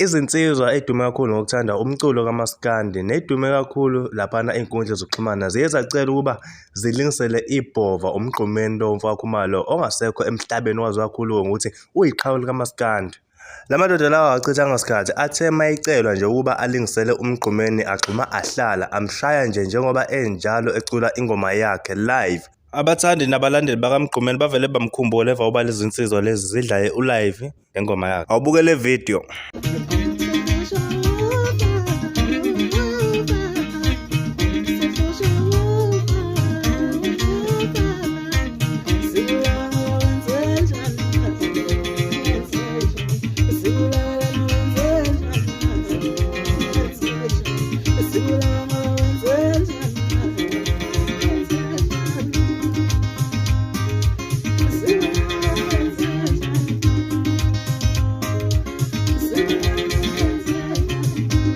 Izinsizwa edume kakhulu ngokuthanda umculo kaMaskandi nedume kakhulu laphana ey'nkundleni zokuxhumana ziye zacela ukuba zilingisele ibhova uMgqumeni lo mfowakho lo ongasekho emhlabeni wazi kakhulu ngokuthi uyiqhawe likaMaskandi. La madoda lawa awachithanga sikhathi athe mayecelwa nje ukuba alingisele uMgqumeni agxuma ahlala amshaya nje njengoba enjalo ecula ingoma yakhe live. Abathandi nabalandeli bakaMgqumeni bavele bamkhumbula emva kokuba lezi nsizwa lezi zidlaye ulive ngengoma yakhe. Awubuke le video.